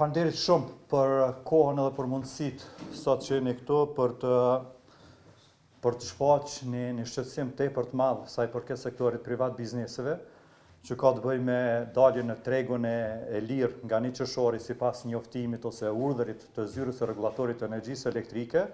Faleminderit shumë për kohën edhe për mundësitë sot që jeni këtu për të shfaqur një shqetësim tepër të madh sa i përket sektorit privat bizneseve, që ka të bëjë me daljen në tregun e lirë nga një qershori sipas njoftimit ose urdhërit të zyrës së rregullatorit të energjisë elektrike,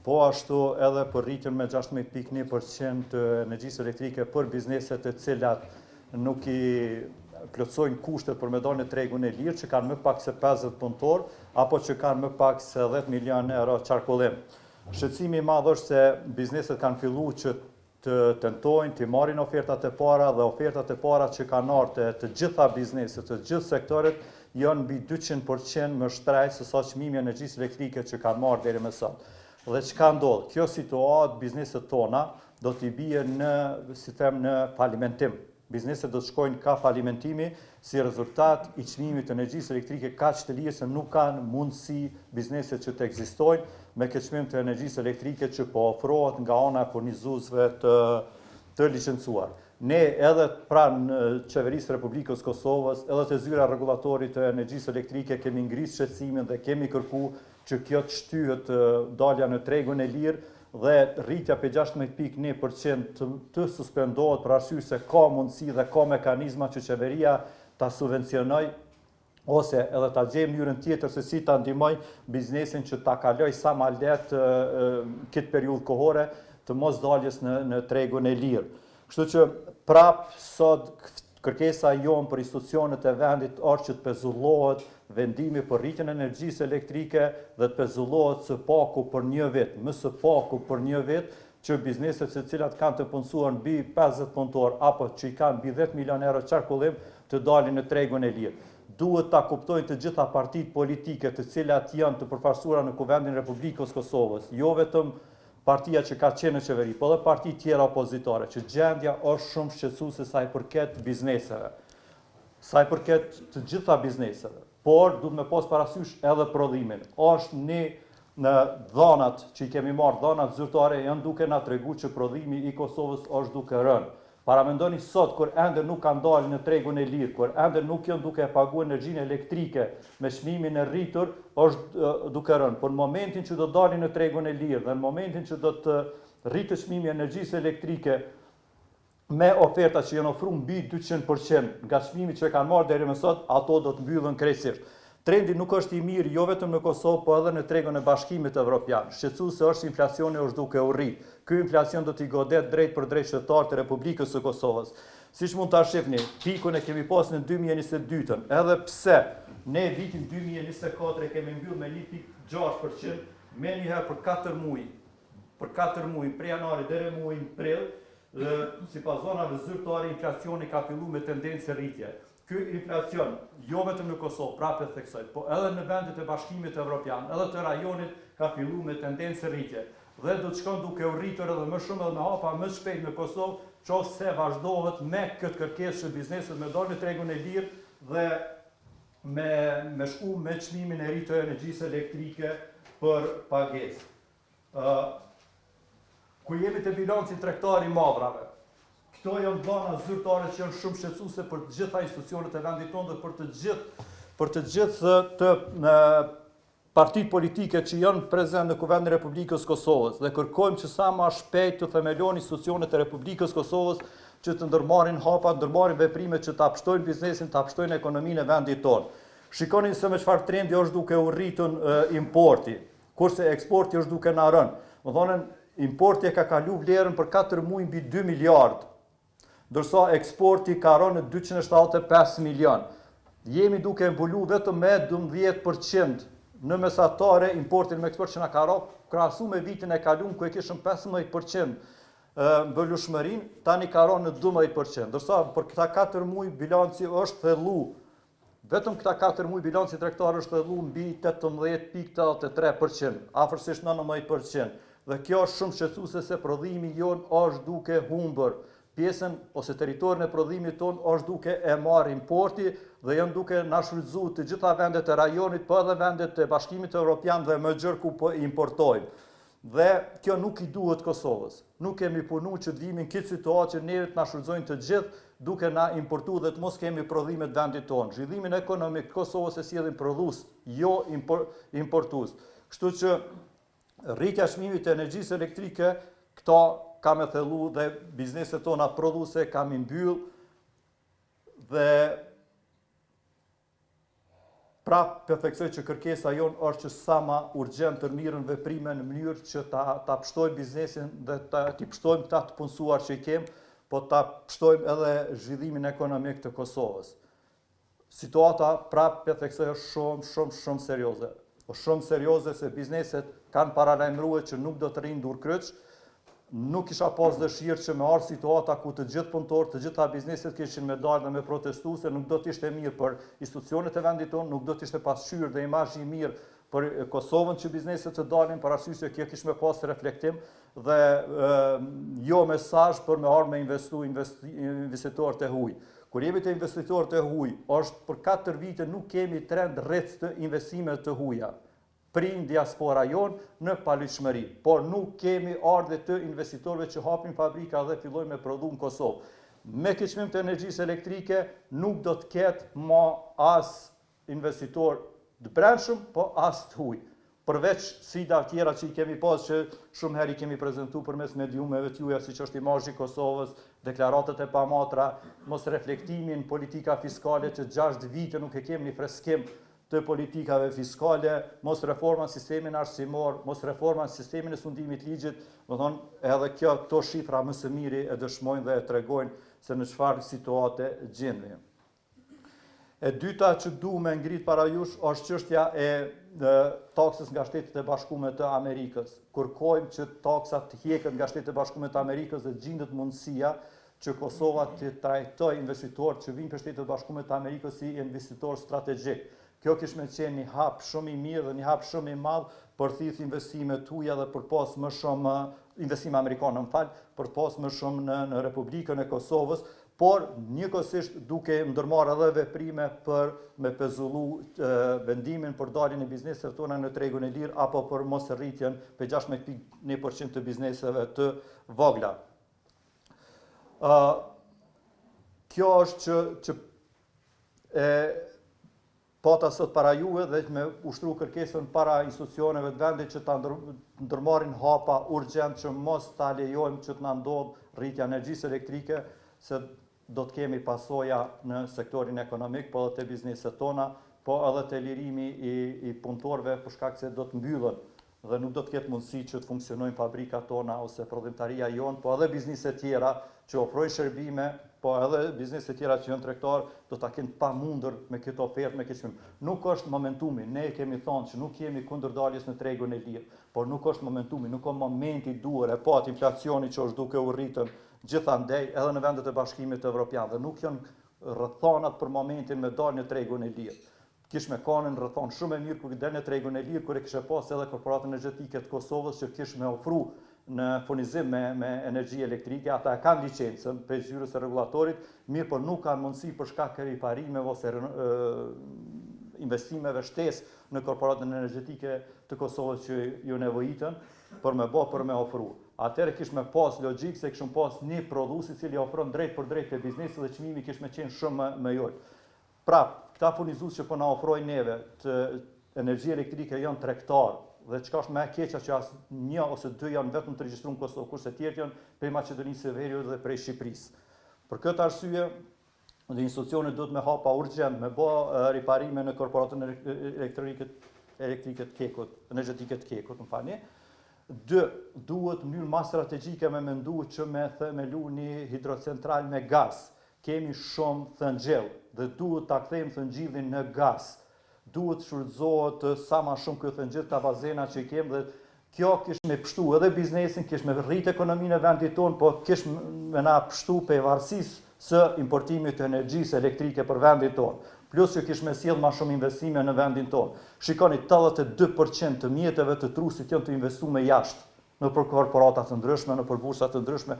po ashtu edhe për rritjen me 16.1% të energjisë elektrike për bizneset të cilat nuk i plotësojnë kushtet për me dalë në tregun e lirë, që kanë më pak se 50 punëtor, apo që kanë më pak se 10 milion euro qarkullim. Shqetësimi i madh është se bizneset kanë filluar që të tentojnë të marrin ofertat e para dhe ofertat e para që kanë ardhur të gjitha bizneset, të gjithë sektoret janë mbi 200% më shtrejt se sa çmimi i energjisë elektrike që kanë marrë deri më sot. Dhe çka ndodh? Kjo situatë bizneset tona do t'i bie në falimentim. Bizneset do të shkojnë ka falimentimi si rezultat i çmimit të energjisë elektrike kaq të lirë se nuk kanë mundësi bizneset që të ekzistojnë me këtë çmim të energjisë elektrike që po ofrohet nga ana e furnizuesve të licencuar. Ne edhe pranë qeverisë së Republikës Kosovës, edhe te zyra rregullatorit të energjisë elektrike kemi ngrisë shqetësimin dhe kemi kërkuar që kjo të shtyhet dalja në tregun e lirë dhe rritja për 16.1% të suspendohet për arsye se ka mundësi dhe ka mekanizma që qeveria ta subvencionoj ose edhe ta gjejë mënyrën tjetër se si ta ndihmoj biznesin që ta kaloj sa më lehtë këtë periudhë kohore të mos daljes në tregun e lirë. Kështu që prap sot kërkesa jonë për institucionet e vendit është që të pezullohet vendimi për rritjen e energjisë elektrike dhe të pezullohet së paku për një vit, më së paku për një vit, që bizneset se cilat kanë të punësuar mbi 50 punëtor apo që i kanë mbi 10 milion euro qarkullim të dalin në tregun e lirë. Duhet ta kuptojnë të gjitha partitë politike të cilat janë të përfaqësuara në Kuvendin e Republikës Kosovës, jo vetëm partia që ka qenë në qeveri, po dhe parti tjera opozitare, që gjendja është shumë shqetësuese sa i përket bizneseve, sa i përket të gjitha bizneseve, por duhet me pas parasysh edhe prodhimin. Është në dhënat që i kemi marrë, dhënat zyrtare janë duke na treguar që prodhimi i Kosovës është duke rënë. Paramendoni sot, kur ende nuk kanë dalë në tregun e lirë, kur ende nuk janë duke paguar energjinë elektrike me çmimin e rritur, është duke rënë. Por në momentin që do dalin në tregun e lirë dhe në momentin që do të rritë çmimi i energjisë elektrike me oferta që janë ofruar mbi 200% nga çmimi që kanë marrë deri më sot, ato do të mbyllen krejtësisht. Trendi nuk është i mirë jo vetëm në Kosovë, po edhe në tregun e Bashkimit Evropian. Shqetësuese është inflacioni është duke u rritë. Ky inflacion do t'i godet drejt për drejt qytetarët e Republikës së Kosovës. Siç mund ta shihni, pikun e kemi pas në 2022-ën, edhe pse ne vitin 2024 kemi mbyllur me 1.6%, menjëherë për 4 muaj. Për 4 muaj, prej janarit deri në muajin prill, sipas zonave zyrtare inflacioni ka filluar me tendencë rritje. Ky inflacion, jo vetëm në Kosovë, prapë e theksoj, po edhe në vendet e Bashkimit Evropian, edhe të rajonit ka filluar me tendencë rritje. Dhe do të shkon duke u rritur edhe më shumë edhe me hapa më shpejt në Kosovë, nëse vazhdohet me këtë kërkesë që bizneset me dalë në tregun e lirë dhe me shku me çmimin e rritur të energjisë elektrike për pagesë. Ku jemi te bilanci tregtar i madrave. Këto janë dhëna zyrtare që janë shumë shqetësuese për të gjitha institucionet e vendit tonë dhe për të gjithë partitë politike që janë prezente në Kuvendin e Republikës Kosovës dhe kërkojmë që sa më shpejt të themelojnë institucionet e Republikës Kosovës që të ndërmarrin hapa, ndërmarrin veprime që ta pështojnë biznesin, ta pështojnë ekonominë e vendit tonë. Shikoni se me çfarë trendi është duke u rritur importi, kurse eksporti është duke na rënë. Do thonë importi ka kaluar vlerën për 4 muaj mbi 2 miliardë. Ndërsa eksporti ka rënë në 275 milion. Jemi duke mbulu vetëm me 12% në mesatare importin me eksport që na ka krahasu me vitin e kaluar ku e kishëm 15% mbëlueshmërinë, tani ka rënë në 12%. Ndërsa për këta 4 muaj bilanci është thellu. Vetëm këta 4 muaj bilanci tregtar është thellu mbi 18.83%, afërsisht 19%. Dhe kjo është shumë shqetësuese se prodhimi jon është duke humbur. Pjesën ose territorin e prodhimit ton është duke e marrë importi dhe janë duke na shfrytzuar të gjitha vendet e rajonit, po edhe vendet e Bashkimit Evropian dhe më gjërë ku po importojmë. Dhe kjo nuk i duhet Kosovës. Nuk kemi punu që të vimi në këtë situatë që neve të na shfrytëzojnë të gjithë duke na importu dhe të mos kemi prodhime të vendit tonë. Zhvillimin ekonomik të Kosovës e sjellin prodhues, jo importues. Kështu që rritja çmimit të energjisë elektrike, këta kam e thellu dhe bizneset tona prodhuese kam i mbyll dhe prap përtheksoj që kërkesa jonë është që sa ma urgjent të mirën veprime në mënyrë që ta pështojmë biznesin dhe t'i pështojmë këta të punësuar që i kemë, po ta pështojmë edhe zhvillimin ekonomik të Kosovës. Situata prap përtheksoj është shumë serioze. Shumë serioze se bizneset kanë paralajmëruar që nuk do të rinë dur kryq, nuk kisha pas dëshirë që me arë situata ku të gjithë punëtorë, të gjitha bizneset kishin me dalë dhe me protestu, se nuk do t'ishte mirë për institucionet e vendit tonë, nuk do t'ishte pasqyrë dhe imazh i mirë për Kosovën që bizneset të dalin, për arsye se kjo kish me pas reflektim dhe jo mesazh për me arë me investu investitorët e huaj. Kur jemi të investitorët e huaj, është për 4 vite nuk kemi trend rreth të investimet të huaja. Prin diaspora jonë në paligjshmëri, por nuk kemi ardhje të investitorëve që hapin fabrika dhe fillojnë me prodhu në Kosovë. Me këtë çmim të energjisë elektrike nuk do të ketë më as investitor të brendshëm, po as të huaj. Përveç sfida tjera që i kemi pas që shumë herë i kemi prezantuar përmes mediumeve të juaja, siç është imazhi i Kosovës, deklaratat e pamatra, mos reflektimin politika fiskale që 6 vite nuk e kemi një freskim të politikave fiskale, mos reforma në sistemin arsimor, mos reforma në sistemin e sundimit ligjit, më thonë edhe këto shifra më së miri e dëshmojnë dhe e tregojnë se në çfarë situate gjendemi. E dyta që du me ngrit para jush është çështja e taksës nga Shtetet e Bashkuara të Amerikës. Kërkojmë që taksat të hiqen nga Shtetet e Bashkuara të Amerikës dhe gjendet mundësia që Kosova të trajtojë investitorët që vinë për Shtetet e Bashkuara të Amerikës si investitor strategjik. Kjo kish me qenë një hap shumë i mirë dhe një hap shumë i madh për thith investime tuja dhe për pas më shumë investime amerikane, për pas më shumë në Republikën e Kosovës, por njëkohësisht duke ndërmarrë edhe veprime për me pezullu vendimin për daljen e bizneseve tona në tregun e lirë apo për mos rritjen për 16% të bizneseve të vogla. Kjo është që pata sot para juve dhe me ushtru kërkesën para institucioneve të vendit që ta ndërmarrin hapa urgjent që mos ta lejojmë që të na ndodhë rritja energjisë elektrike, se do të kemi pasoja në sektorin ekonomik, po edhe të bizneset tona, po edhe të lirimi i punëtorëve për shkak se do të mbyllen dhe nuk do të ketë mundësi që të funksionojnë fabrikat tona ose prodhimtaria jonë, po edhe bizneset tjera që ofrojnë shërbime, po edhe bizneset tjera që janë tregtar do ta kenë pamundur me këtë ofertë, me këtë çmim. Nuk është momentumi, ne kemi thënë që nuk jemi kundër daljes në tregun e lirë, por nuk është momentumi, nuk ka momenti duhur e pa inflacioni që është duke u rritën gjithandej edhe në vendet e Bashkimit Evropian dhe nuk janë rrethonat për momentin me dalë në tregun e lirë. Kish me kanë në rrethon shumë e mirë kur del në tregun e lirë, kur e kishte pas edhe korporatën energjetike të Kosovës që kish me ofru në furnizim me energji elektrike, ata e kanë licencën për zyrës e regulatorit, mirë por nuk kanë mundësi për shkak të riparimeve ose investimeve shtesë në korporatën energjetike të Kosovës që ju nevojitën për me ofru. Atëherë kish me pas logjik se kishim pas një prodhues i cili ofron drejt për drejt te biznesi dhe çmimi kish me qenë shumë më jol. Pra, këta furnizues që po na ofrojnë neve të energji elektrike janë tregtar dhe çka është më e keqja që as një ose dy janë vetëm të regjistruar në Kosovë, kurse të tjerë janë prej Maqedonisë së Veriut dhe prej Shqipërisë. Për këtë arsye, dhe institucionet duhet me hapa urgjent me bë riparime në korporatën elektrike të Kekut, energjetike të Kekut, më falni. Duhet në mënyrë më strategjike me mendu që me themelu një hidrocentral me gaz. Kemi shumë thëngjell dhe duhet ta kthejmë thëngjillin në gaz. Duhet shfrytëzohet sa më shumë ky thëngjell ka bazena që i kemi dhe kjo kish me pështu edhe biznesin, kish me rrit ekonominë e vendit tonë, po kish me na pështu pavarësisë së importimit të energjisë elektrike për vendin tonë. Plus që kish me sjell më shumë investime në vendin tonë. Shikoni 82% të mjeteve të trusit janë të investuar jashtë në korporata të ndryshme, në bursa të ndryshme.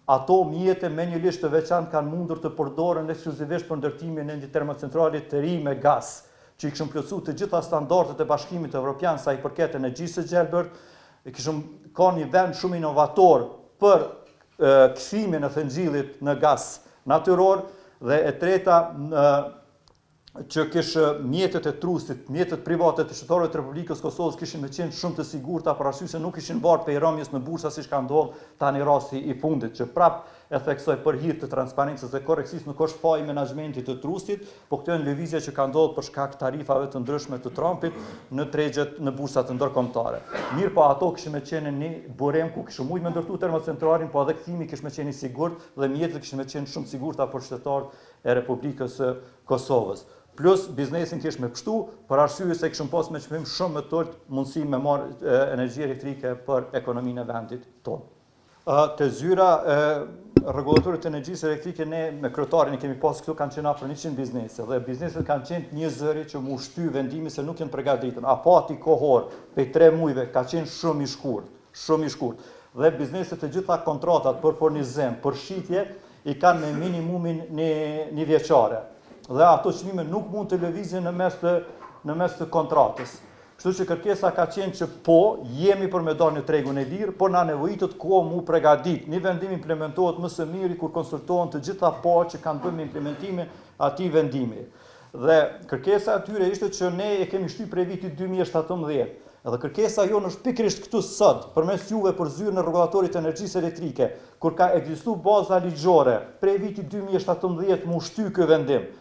Ato mjete me një listë të veçantë kanë mundur të përdoren ekskluzivisht për ndërtimin e një termocentrale të ri me gaz, që i kishën plotësuar të gjitha standardet e Bashkimit Evropian sa i përket energjisë së gjelbërt, ka një vend shumë inovator për kthimin e thëngjillit në gaz natyror, dhe e treta që kishë mjetet e trustit, mjetet private të qytetarëve të Republikës Kosovës kishin me qenë shumë të sigurta për arsye se nuk ishin barë për rëmjes në bursa siç ka ndodhur tani rasti i fundit, që prap e theksoj për hir të transparencës dhe korrekcisë nuk është faji menaxhmentit të trustit, po këto janë lëvizje që ka ndodhur për shkak tarifave të ndryshme të Trumpit në tregjet në bursat ndërkombëtare. Mirë, po ato kishin me qenë një burem ku kishte mujt me ndërtu termocentralin, po edhe kthimi kishte me qenë i sigurt dhe mjetet kishin me qenë shumë sigurta për qytetarët e Republikës së Kosovës. Plus biznesin kish me pështu, për arsye se kishëm pas me qëpim shumë më tërt mundësi me marrë energji elektrike për ekonominë e vendit tonë. Të zyra rregullatorit të energjisë elektrike, ne me kryetarin i kemi pas këtu, kanë qenë afër 100 biznese, dhe bizneset kanë qenë një zëri që mu shty vendimi se nuk janë përgatitur. Apati kohor prej 3 muajve ka qenë shumë i shkurt. Dhe bizneset të gjitha kontratat për furnizim, për shitje, i kanë me minimumin një vjeçare. Dhe ato çmime nuk mund të lëvizin në mes të kontratës. Kështu që kërkesa ka qenë që po, jemi për me dalë në tregun e lirë, por na nevojitet kohë mu përgatit. Një vendim implementohet më së miri kur konsultohen të gjitha partë që kanë bërë me implementimin atij vendimi. Dhe kërkesa atyre ishte që ne e kemi shtyr prej vitit 2017. Edhe kërkesa jonë është pikërisht këtu sot, përmes juve për zyrën e rregullatorit të energjisë elektrike, kur ka ekzistuar baza ligjore prej vitit 2017 mu shty ky vendim.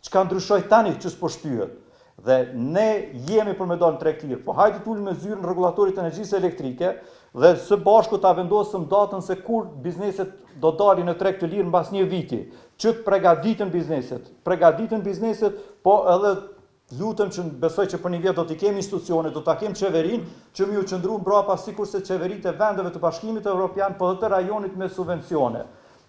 Çka ndryshoi tani që s'po shtyhet? Dhe ne jemi për me dalë në treg të lirë, po hajde t'ulim me zyrën rregullatorit të energjisë elektrike dhe së bashku ta vendosëm datën se kur bizneset do dalin në treg të lirë mbas një viti, që të përgatiten bizneset, po edhe lutem që besoj që për një vit do t'i kemi institucione, do t'a kemi qeverinë që më u qëndru mbrapa sikurse qeveritë e vendeve të Bashkimit Evropian, po dhe të rajonit me subvencione.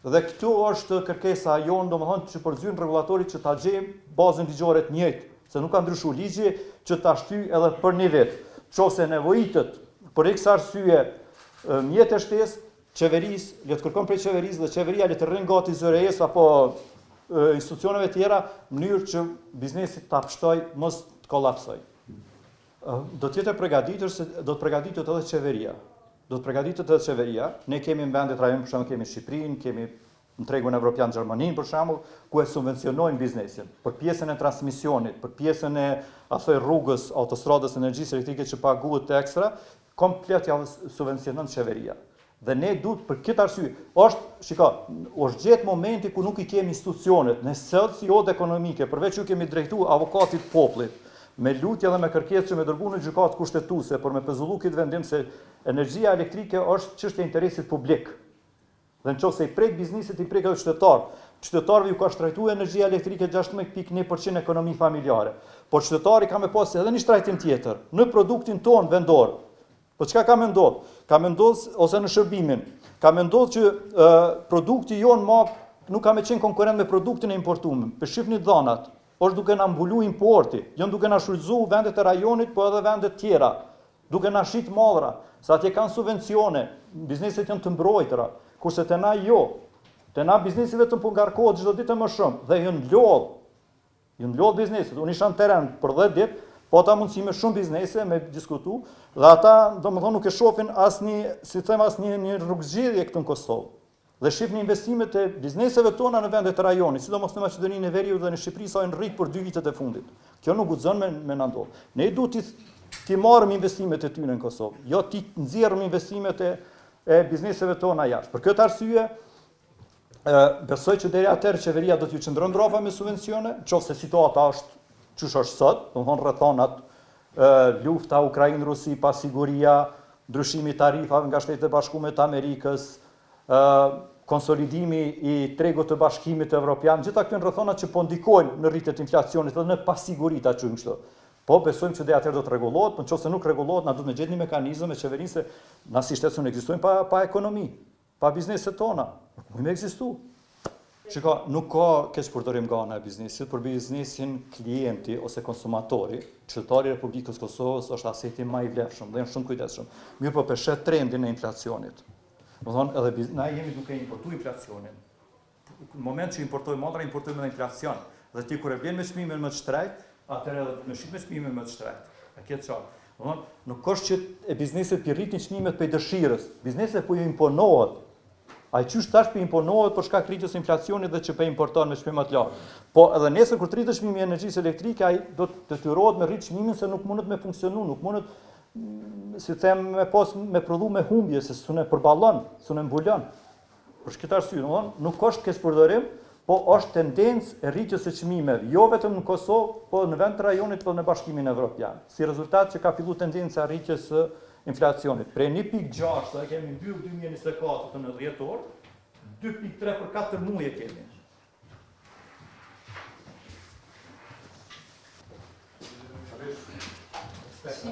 Dhe këtu është kërkesa jonë, domethënë që për zyrën rregullatorit që ta gjejmë bazën ligjore të njëjtë, se nuk ka ndryshuar ligji, që ta shty edhe për një vit. Nëse nevojitet për X arsye mjetë e shtesë, qeverisë, le të kërkon prej qeverisë dhe qeveria le të rrinë gati ZRE-s apo institucioneve tjera në mënyrë që biznesi ta pështoj mos të kollapsoj. Do të jetë përgatitur se do të përgatitet edhe qeveria. Ne kemi në vendet rajon, për shembull kemi Shqipërinë, kemi në tregun evropian Gjermaninë për shembull, ku e subvencionojnë biznesin për pjesën e transmisionit, për pjesën e asoj rrugës, autostradës energjisë elektrike që paguhet ekstra, komplet ja subvencionon qeveria. Dhe ne duhet për këtë arsye, është gjetë momenti ku nuk i kemi institucionet, në sociod ekonomike, përveç ju kemi drejtu avokatit popullit, me lutje dhe me kërkesë që me dërgu në gjykatë kushtetuese për me pezullu këtë vendim se energjia elektrike është çështje e interesit publik. Dhe nëse i prek biznesit, i prek edhe qytetarëve ju ka shtrajtuar energjia elektrike 16.1% ekonomi familjare. Por qytetari ka me pas edhe një shtrajtim tjetër në produktin ton vendor. Po çka ka me ndodh? Ka me ndodh ose në shërbimin. Ka me ndodh që produkti jon nuk ka me qenë konkurrent me produktin e importuar. Për shifni dhanat, është duke na mbulu importi, jo duke na shfrytzu vendet e rajonit, po edhe vendet tjera, duke na shit mallra, sa atje kanë subvencione, bizneset janë të mbrojtura, kurse te na jo. Te na biznesi vetëm po ngarkohet çdo ditë më shumë dhe janë lodh bizneset. Unë isha në terren për 10 ditë, po ata mundësi me shumë biznese me diskutu, dhe ata domethënë nuk e shohin asnjë rrugëzgjidhje këtu në Kosovë. Dhe shifni investimet e bizneseve tona në vendet e rajonit, sidomos në Maqedoninë e Veriut dhe në Shqipëri sa janë rrit për 2 vitet e fundit. Kjo nuk guxon me na ndodh. Ne duhet t'i marrim investimet e tyre në Kosovë, jo t'i nxjerrim investimet e bizneseve tona jashtë. Për këtë arsye, besoj që deri atëherë qeveria do t'ju qëndron mbrapa me subvencione, nëse situata është çush është sot, domthonë rrethonat, lufta Ukrainë-Rusi, pasiguria, ndryshimi i tarifave nga Shtetet e Bashkuara të Amerikës, konsolidimi i tregut të Bashkimit Evropian, gjitha këto rrethona që po ndikojnë në rritjet e inflacionit dhe në pasiguri ta quajmë kështu. Po besojmë që deri atëherë do të rregullohet, por nëse nuk rregullohet, na duhet të gjetë një mekanizëm me qeverinë se na si shtet nuk ekzistojnë pa ekonomi, pa bizneset tona. Nuk mund të ekzistojë. Nuk ka keq përdorim nga ana e biznesit, për biznesin klienti ose konsumatori, qytetari i Republikës Kosovës është aseti më i vlefshëm dhe janë shumë kujdesshëm. Mirë, po peshet trendin e inflacionit. Domthonë edhe na jemi duke importuar inflacionin. Në moment që importojmë mallra, importojmë edhe inflacion. Dhe ti kur e blen me çmimin më të shtrenjtë, atëherë edhe në shit me çmimin më të shtrenjtë. A ke çfarë? Nuk është që e bizneset për rritin çmimet për dëshirës. Bizneset po ju imponohet. Ai qysh tash për imponohet për shkak rritjes së inflacionit dhe që po importon me çmim më të lartë. Po edhe nesër kur të rritet çmimi i energjisë elektrike, ai do të detyrohet me rrit çmimin se nuk mundet me funksionu, nuk mundet si them me prodhu me humbje se s'u përballon, s'u mbulon. Për këtë arsye, nuk është keq përdorim, po është tendencë e rritjes së çmimeve, jo vetëm në Kosovë, po në vend të rajonit, po në Bashkimin Evropian. Si rezultat që ka filluar tendenca e rritjes së inflacionit. Prej 1.6 sa kemi mbyll 2024 në 10 orë, 2.3 për 4 muaj kemi. Sì,